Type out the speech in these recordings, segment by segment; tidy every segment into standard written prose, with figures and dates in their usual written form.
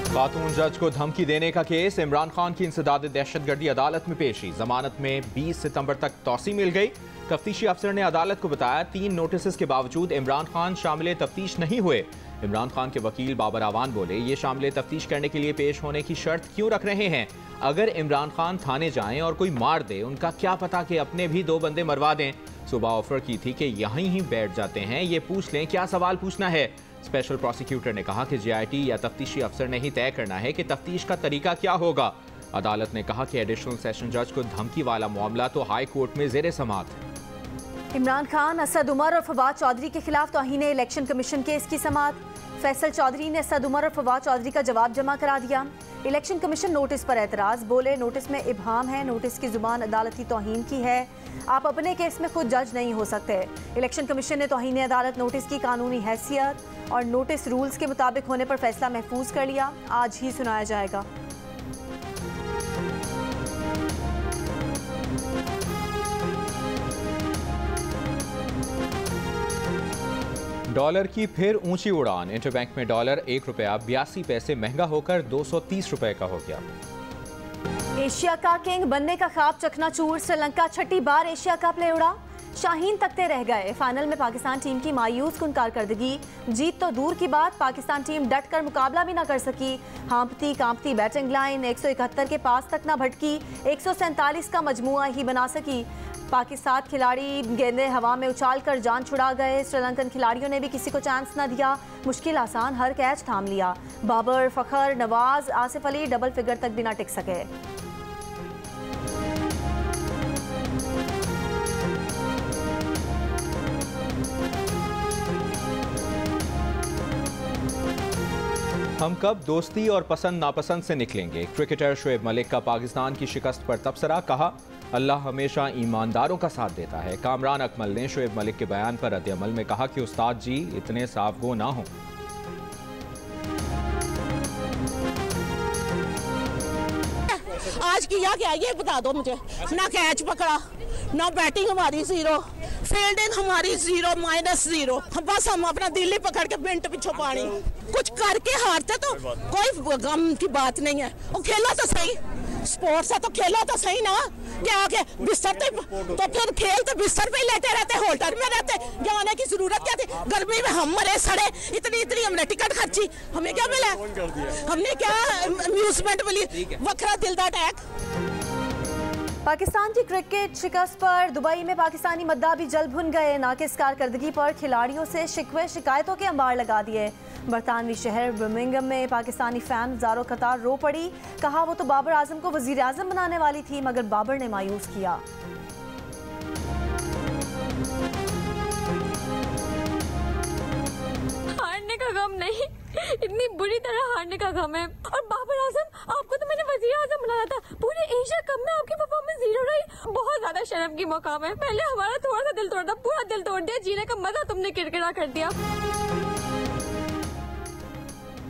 खातून जज को धमकी देने का केस, इमरान खान की इंसदाद दहशतगर्दी अदालत में पेशी। जमानत में 20 सितंबर तक तौसी मिल गई। तफ्तीशी अफसर ने अदालत को बताया 3 नोटिस के बावजूद इमरान खान शामिल तफ्तीश नहीं हुए। इमरान खान के वकील बाबर आवान बोले, ये शामिल तफ्तीश करने के लिए पेश होने की शर्त क्यों रख रहे हैं? अगर इमरान खान थाने जाएं और कोई मार दे, उनका क्या पता कि अपने भी 2 बंदे मरवा दें। सुबह ऑफर की थी कि यहीं ही बैठ जाते हैं, ये पूछ लें क्या सवाल पूछना है। स्पेशल प्रोसिक्यूटर ने कहा कि JIT या तफ्तीशी अफसर ने ही तय करना है कि तफ्तीश का तरीका क्या होगा। अदालत ने कहा कि एडिशनल सेशन जज को धमकी वाला मामला तो हाई कोर्ट में जेर समाअत है। इमरान खान, असद उमर और फवाद चौधरी के खिलाफ तौहीन इलेक्शन कमीशन केस की समाअत। फैसल चौधरी ने असद उमर और फवाद चौधरी का जवाब जमा करा दिया। इलेक्शन कमीशन नोटिस पर एतराज, बोले नोटिस में इबहाम है, नोटिस की जुबान अदालती तौहीन की है, आप अपने केस में खुद जज नहीं हो सकते। इलेक्शन कमीशन ने तौहीन अदालत नोटिस की कानूनी हैसियत और नोटिस रूल्स के मुताबिक होने पर फैसला महफूज कर लिया, आज ही सुनाया जाएगा। डॉलर की फिर ऊंची उड़ान, इंटरबैंक में डॉलर 1 रुपया 82 पैसे महंगा होकर 230 रुपए का हो गया। एशिया का किंग बनने का ख्वाब चकनाचूर, श्रीलंका छठी बार एशिया कप ले उड़ा, शाहीन तकते रह गए। फाइनल में पाकिस्तान टीम की मायूस कुन कारकर्दगी, जीत तो दूर की बात, पाकिस्तान टीम डट कर मुकाबला भी ना कर सकी। हाँपती कांपती बैटिंग लाइन 171 के पास तक ना भटकी, 147 का मजमुआ ही बना सकी। पाकिस्तान खिलाड़ी गेंदे हवा में उछाल कर जान छुड़ा गए। श्रीलंकन खिलाड़ियों ने भी किसी को चांस न दिया, मुश्किल आसान हर कैच थाम लिया। बाबर, फखर, नवाज, आसिफ अली डबल फिगर तक भी ना टिक सके। हम कब दोस्ती और पसंद नापसंद से निकलेंगे? क्रिकेटर शोएब मलिक का पाकिस्तान की शिकस्त पर तबसरा, कहा अल्लाह हमेशा ईमानदारों का साथ देता है। कामरान अकमल ने शोएब मलिक के बयान पर रद्द-ए-अमल में कहा कि उस्ताद जी इतने साफ़गो ना हों। आज किया क्या ये बता दो मुझे। ना कैच पकड़ा, ना बैटिंग हमारी 0, फील्डिंग हमारी 0 -0। बस हम अपना दिल ही पकड़ के मिनट पीछे पानी। कुछ करके हारते तो कोई गम की बात नहीं है। वो खेला तो सही, स्पोर्ट्स है तो खेला तो सही ना। क्या आगे बिस्तर तो फिर खेल तो बिस्तर पे ही लेटे रहते, होल्डर में रहते, जाने की जरूरत क्या थी? गर्मी में हम मरे सड़े, इतनी हमने टिकट खर्ची, हमें क्या मिला? हमने क्या अम्यूजमेंट मिली? वखरा दिल दा अटैक। पाकिस्तान की क्रिकेट शिकस्त पर दुबई में पाकिस्तानी मद्दा भी जल भुन गए। नाकिस कारकर्दगी पर खिलाड़ियों से शिकवे शिकायतों के अंबार लगा दिए। बरतानवी शहर बर्मिंघम में पाकिस्तानी फैन ज़ारो कतार रो पड़ी, कहा वो तो बाबर आजम को वजीर आजम बनाने वाली थी, मगर बाबर ने मायूस किया। हारने का गम नहीं, इतनी बुरी तरह हारने का गम है। और बाबर आजम, आपको तो मैंने वजीर आजम बनाया था। पूरे एशिया कप में आपकी परफॉर्मेंस 0 रही, बहुत ज्यादा शर्म की मकाम है। पहले हमारा थोड़ा सा दिल तोड़ा, पूरा दिल तोड़ दिया, जीने का मजा तुमने किरकिरा कर दिया।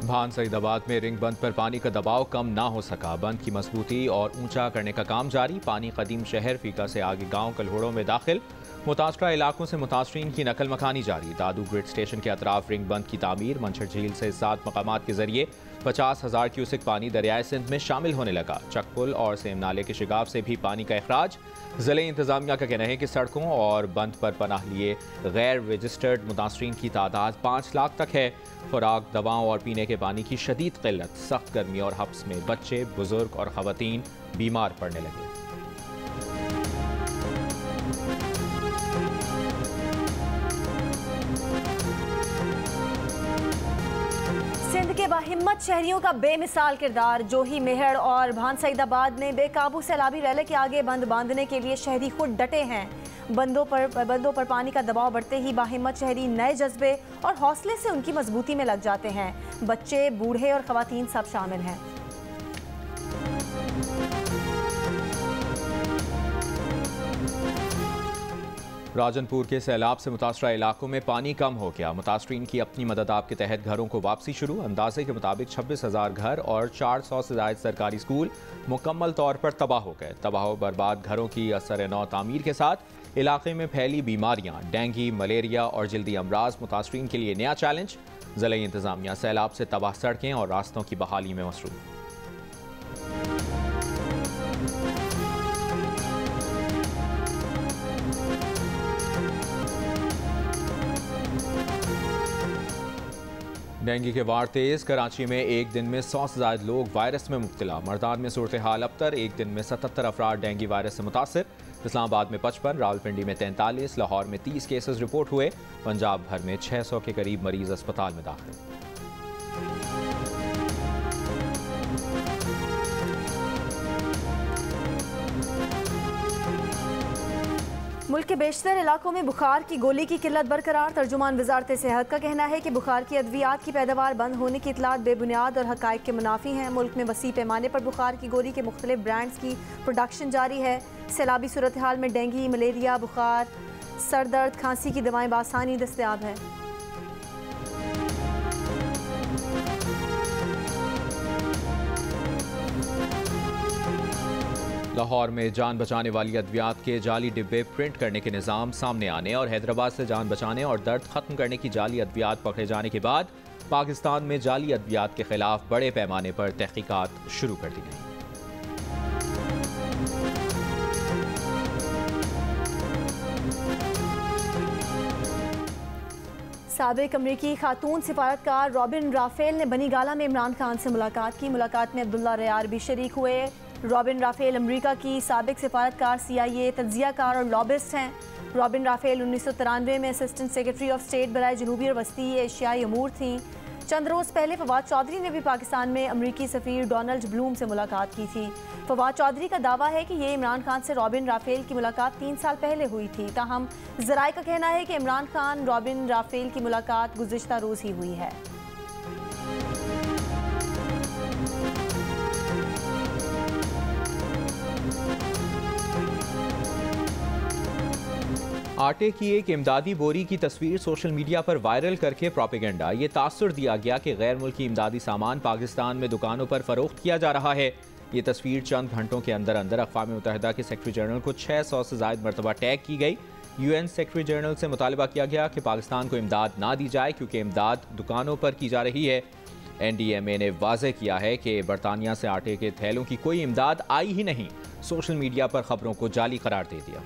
भान सईदाबाद में रिंग बंद पर पानी का दबाव कम ना हो सका। बंद की मजबूती और ऊंचा करने का काम जारी। पानी कदीम शहर फीका से आगे गांव कलहोड़ों में दाखिल। मुतासरा इलाकों से मुतासरीन की नकल मकानी जारी। दादू ग्रिड स्टेशन के अतराफ रिंग बंद की तामीर। मंछर झील से 7 मकामात के जरिए 50,000 क्यूसिक पानी दरियाए सिंध में शामिल होने लगा। चकपुल और सेम नाले के शिगाव से भी पानी का अखराज। ज़िले इंतजामिया का कहना है कि सड़कों और बंद पर पनाह लिए गैर रजिस्टर्ड मुतासरीन की तादाद 5 लाख तक है। खुराक, दवाओं और पीने के पानी की शदीद किल्लत। सख्त गर्मी और हब्स में बच्चे, बुजुर्ग और ख़वातीन बीमार पड़ने लगे। सिंध के बाहिम्मत शहरियों का बेमिसाल किरदार। जोही, मेहड़ और भान सईदाबाद में बेकाबू सैलाबी रैले के आगे बंद बांधने के लिए शहरी खुद डटे हैं। बंदों पर पानी का दबाव बढ़ते ही बाहिम्मत शहरी नए जज्बे और हौसले से उनकी मजबूती में लग जाते हैं। बच्चे, बूढ़े और खवातीन सब शामिल हैं। राजनपुर के सैलाब से मुतासरा इलाकों में पानी कम हो गया। मुतासरीन की अपनी मदद आप के तहत घरों को वापसी शुरू। अंदाजे के मुताबिक 26,000 घर और 400 से ज़ायद सरकारी स्कूल मुकम्मल तौर पर तबाह हो गए। तबाह बर्बाद घरों की असर नौ तामीर के साथ इलाके में फैली बीमारियां, डेंगू, मलेरिया और जल्दी अमराज मुतासरीन के लिए नया चैलेंज। ज़िले इंतज़ामिया सैलाब से तबाह सड़कें और रास्तों की बहाली में मसरूफ। डेंगू के वार तेज। कराची में एक दिन में 100 से ज़ायद लोग वायरस में मुब्तला। मरदान में सूरत हाल अबतर। एक दिन में 77 अफराद डेंगू वायरस से मुतासर। इस्लामाबाद में 55, रावलपिंडी में 43, लाहौर में 30 केसेस रिपोर्ट हुए। पंजाब भर में 600 के करीब मरीज अस्पताल में दाखिल। मुल्क के बेशतर इलाकों में बुखार की गोली की किल्लत बरकरार। तर्जुमान वजारत सेहत का कहना है कि बुखार की अद्वियात की पैदावार बंद होने की इतलात बेबुनियाद और हकायक के मुनाफी हैं। मुल्क में वसी पैमाने पर बुखार की गोली के मुख्तलिफ ब्रांड्स की प्रोडक्शन जारी है। सैलाबी सूरत हाल में डेंगू, मलेरिया, बुखार, सर दर्द, खांसी की दवाएं बासानी दस्तयाब है। लाहौर में जान बचाने वाली अद्वियात के जाली डिब्बे प्रिंट करने के निज़ाम सामने आने और हैदराबाद से जान बचाने और दर्द खत्म करने की जाली अद्वियात पकड़े जाने के बाद पाकिस्तान में जाली अद्वियात के खिलाफ बड़े पैमाने पर तहकीकात शुरू कर दी गई। साबिक अमरीकी खातून सिफारतकार रॉबिन राफेल ने बनी गाला में इमरान खान से मुलाकात की। मुलाकात में अब्दुल्ला रियार भी शरीक हुए। रॉबिन राफेल अमरीका की साबिक सिफारतकार, CIA, तज्जियाकार और लॉबिस्ट हैं। रॉबिन राफेल 1993 में असिस्टेंट सेक्रेटरी ऑफ स्टेट बराए जनूबी और वस्ती एशियाई अमूर थीं। चंद रोज़ पहले फवाद चौधरी ने भी पाकिस्तान में अमरीकी सफ़ीर डोनाल्ड ब्लूम से मुलाकात की थी। फवाद चौधरी का दावा है कि ये इमरान खान से रॉबिन राफेल की मुलाकात 3 साल पहले हुई थी। ताहम ज़राए का कहना है कि इमरान खान रॉबिन राफेल की मुलाकात गुज़िश्ता रोज़ ही हुई है। आटे की एक इमदादी बोरी की तस्वीर सोशल मीडिया पर वायरल करके प्रोपेगेंडा। ये तासुर दिया गया कि गैर मुल्की इमदादी सामान पाकिस्तान में दुकानों पर फरोख्त किया जा रहा है। ये तस्वीर चंद घंटों के अंदर अंदर अक़वाम मुत्तहिदा के सेक्रेटरी जनरल को 600 से ज़ायद मरतबा टैग की गई। UN सेक्रेटरी जनरल से मुतालबा किया गया कि पाकिस्तान को इमदाद ना दी जाए क्योंकि इमदाद दुकानों पर की जा रही है। NDMA ने वाज़ेह किया है कि बरतानिया से आटे के थैलों की कोई इमदाद आई ही नहीं। सोशल मीडिया पर खबरों को जाली करार दे दिया।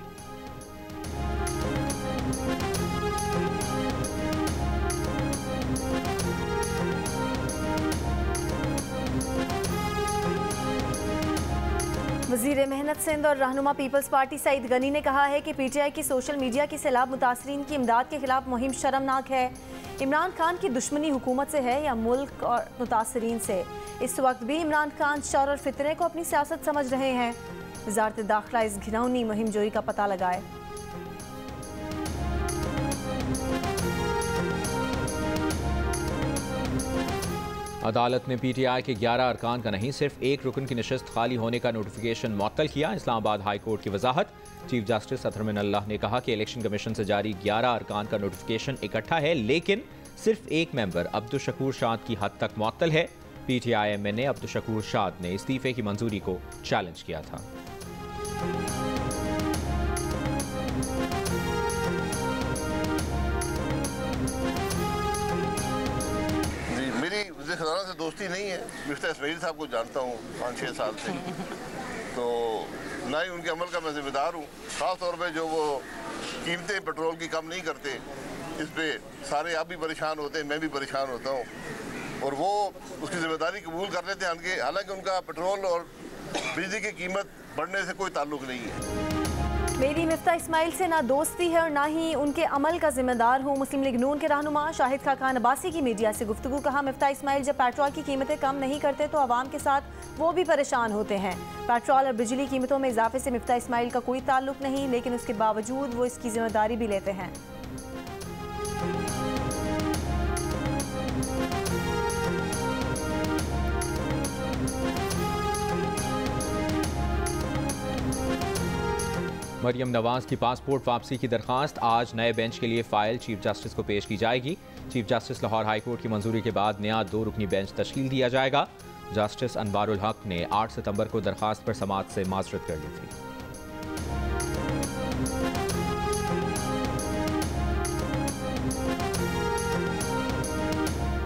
वज़ीर मेहनत सिंध और रहनुमा पीपल्स पार्टी सईद गनी ने कहा है कि PTI की सोशल मीडिया की सैलाब मुतासरीन की इमदाद के खिलाफ मुहिम शर्मनाक है। इमरान खान की दुश्मनी हुकूमत से है या मुल्क और मुतासरीन से। इस वक्त भी इमरान खान शर और फितने को अपनी सियासत समझ रहे हैं। वज़ारत दाखिला इस घिनौनी मुहिम जोई का पता लगाए। अदालत ने PTI के 11 अरकान का नहीं सिर्फ एक रुकन की नशस्त खाली होने का नोटिफिकेशन मुअत्तल किया। इस्लामाबाद हाई कोर्ट की वजाहत। चीफ जस्टिस अतहर मिन अल्लाह ने कहा कि इलेक्शन कमीशन से जारी 11 अरकान का नोटिफिकेशन इकट्ठा है, लेकिन सिर्फ एक मेंबर अब्दुल शकूर शाद की हद तक मुअत्तल है। PTI MNA अब्दुल शकूर शाद ने इस्तीफे की मंजूरी को चैलेंज किया था। खजाना से दोस्ती नहीं है। मिफ्ता इस्माइल साहब को जानता हूँ 5-6 साल से, तो ना ही उनके अमल का मैं जिम्मेदार हूँ। ख़ास तौर पे जो वो कीमतें पेट्रोल की कम नहीं करते, इस पे सारे आप भी परेशान होते हैं, मैं भी परेशान होता हूँ, और वो उसकी जिम्मेदारी कबूल कर लेते हैं। हालांकि उनका पेट्रोल और बिजली की कीमत बढ़ने से कोई ताल्लुक नहीं है। मेरी मिफ्ता इस्माइल से ना दोस्ती है और ना ही उनके अमल का जिम्मेदार हूँ। मुस्लिम लीग नून के रहनुमा शाहिद खान अब्बासी की मीडिया से गुफ्तगू। कहा, मिफ्ता इस्माइल जब पेट्रोल की कीमतें कम नहीं करते तो आवाम के साथ वो भी परेशान होते हैं। पेट्रोल और बिजली कीमतों में इजाफे से मिफ्ता इस्माइल का कोई ताल्लुक नहीं, लेकिन उसके बावजूद वो इसकी जिम्मेदारी भी लेते हैं। मरियम नवाज की पासपोर्ट वापसी की दरखास्त आज नए बेंच के लिए फाइल चीफ जस्टिस को पेश की जाएगी। Chief justice Lahore high court की मंजूरी के बाद नया 2 रुकनी बेंच तश्कील दिया जाएगा। जस्टिस अनवारुल हक ने 8 सितंबर को दरखास्त पर समाअत से माजरत कर ली थी।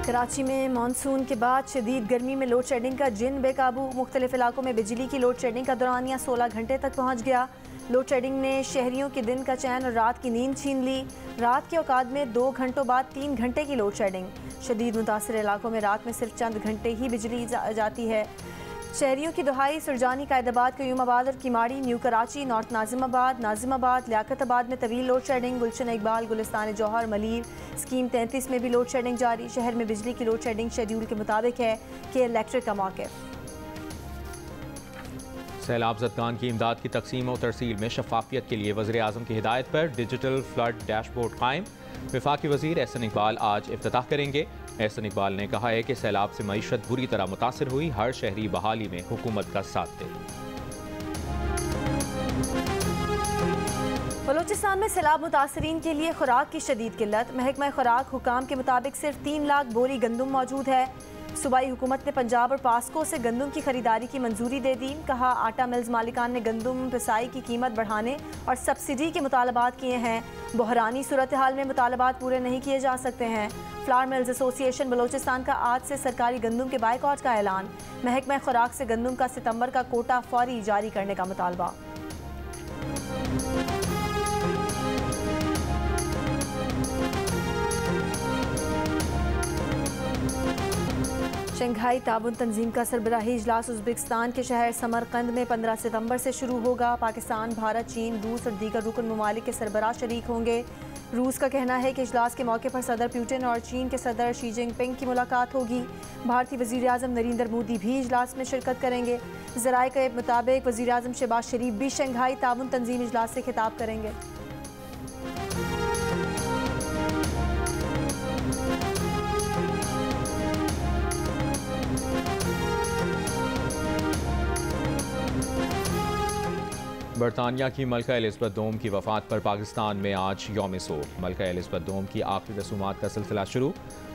कराची में मानसून के बाद शदीद गर्मी में लोड शेडिंग का जिन बेकाबू। मुख्तलिफ इलाकों में बिजली की लोड शेडिंग का दौरानिया 16 घंटे तक पहुँच गया। लोड शेडिंग ने शहरियों के दिन का चैन और रात की नींद छीन ली। रात के औकात में 2 घंटों बाद 3 घंटे की लोड शेडिंग। शदीद मुतासर इलाकों में रात में सिर्फ चंद घंटे ही बिजली जाती है। शहरियों की दुहाई सुरजानी, कायदाबाद, क्यूमाबाद और किमाड़ी, न्यू कराची, नॉर्थ नाजिमाबाद, लियाकताबाद में तवील लोड शेडिंग। गुलशन इकबाल, गुलिस्तान जौहर, मलीर, स्कीम 33 में भी लोड शेडिंग जारी। शहर में बिजली की लोड शेडिंग शेड्यूल के मुताबिक है कि इलेक्ट्रिक का मौक़िफ़। सैलाब ज़दगान की इमदाद की तकसीम और तरसील में शफाफियत के लिए वज़ीर आज़म की हिदायत पर डिजिटल फ्लड डैशबोर्ड कायम। वफाकी वज़ीर एहसन इकबाल आज इफ्तिताह करेंगे। एहसन इकबाल ने कहा है कि सैलाब से मईशत बुरी तरह मुतासिर हुई, हर शहरी बहाली में हुकूमत का साथ दे। बलूचिस्तान में सैलाब मुतासरीन के लिए खुराक की शदीद किल्लत। महकमा खुराक हुकाम के मुताबिक सिर्फ 3 लाख बोरी गंदम मौजूद है। सूबाई हुकूमत ने पंजाब और पास्को से गंदम की खरीदारी की मंजूरी दे दी। कहा, आटा मिल्स मालिकान ने गंदम पिसाई की कीमत बढ़ाने और सब्सिडी के मुतालबात किए हैं। बहरानी सूरत हाल में मुतालबात पूरे नहीं किए जा सकते हैं। फ्लावर मिल्स एसोसिएशन बलूचिस्तान का आज से सरकारी गंदम के बाइकआउट का ऐलान। महकमा खुराक से गंदम का सितंबर का कोटा फौरी जारी करने का मुतालबा। शंघाई ताउन तंजीम का सरबराही इजलास उज़्बेकिस्तान के शहर समरकंद में 15 सितंबर से शुरू होगा। पाकिस्तान, भारत, चीन, रूस और दीगर रुकन ममालिक के सरबराह शरीक होंगे। रूस का कहना है कि इजलास के मौके पर सदर पुतिन और चीन के सदर शी जिनपिंग की मुलाकात होगी। भारतीय वज़ीर आज़म नरेंद्र मोदी भी इजलास में शिरकत करेंगे। ज़राए के मुताबिक वज़ीर आज़म शहबाज शरीफ भी शंघाई ताउन तंजीम इजलास से खिताब करेंगे। बरतानिया की मलका एलिज़ाबेथ दोम की वफ़ात पर पाकिस्तान में आज यौम सोग। मलका एलिज़ाबेथ दोम की आखिरी रसूमात का सिलसिला शुरू।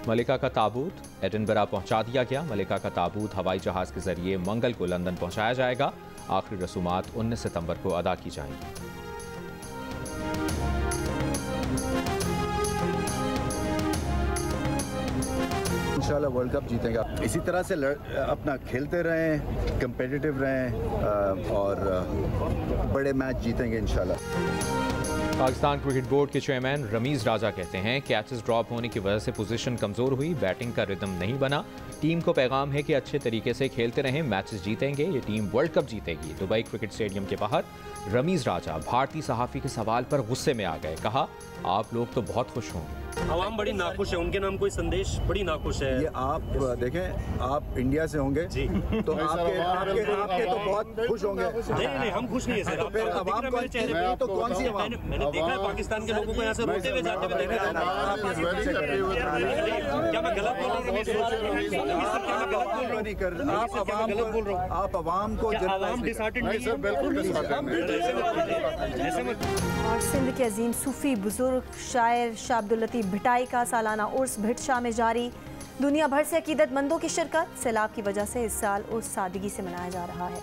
मलिका का ताबूत एडिनबरा पहुंचा दिया गया। मलिका का ताबूत हवाई जहाज़ के ज़रिए मंगल को लंदन पहुंचाया जाएगा। आखिरी रसूमात 19 सितंबर को अदा की जाएंगी। इंशाल्लाह वर्ल्ड कप जीतेगा। इसी तरह से अपना खेलते रहें, कंपेटिटिव रहें और बड़े मैच जीतेंगे इंशाल्लाह। पाकिस्तान क्रिकेट बोर्ड के चेयरमैन रमीज़ राजा कहते हैं कैचेस ड्रॉप होने की वजह से पोजीशन कमज़ोर हुई, बैटिंग का रिदम नहीं बना। टीम को पैगाम है कि अच्छे तरीके से खेलते रहें, मैचेस जीतेंगे, ये टीम वर्ल्ड कप जीतेगी। दुबई क्रिकेट स्टेडियम के बाहर रमीज़ राजा भारतीय सहाफ़ी के सवाल पर गुस्से में आ गए। कहा, आप लोग तो बहुत खुश होंगे। आवाम बड़ी नाखुश है, उनके नाम कोई संदेश बड़ी नाखुश है। ये आप देखें, आप इंडिया से होंगे जी, तो आपके तो बहुत खुश होंगे। नहीं, हम खुश नहीं है सर। तो फिर आवाम को चेहरे पे तो कौन सी आवाम? मैंने देखा है पाकिस्तान के लोगों को यहाँ से रोते हुए जाते हुए देखा है। क्या मैं गलत बोल रहा हूँ? नहीं कर आप आवाम को डिसहार्टेड नहीं है, बिल्कुल और सिंध के अजीम सूफी बुजुर्ग शायर शाह अब्दुल लतीफ भिटाई का सालाना उर्स भिट शाह में जारी। दुनिया भर से अकीदतमंदों की शिरकत। सैलाब की वजह से इस साल उर्स सादगी से मनाया जा रहा है।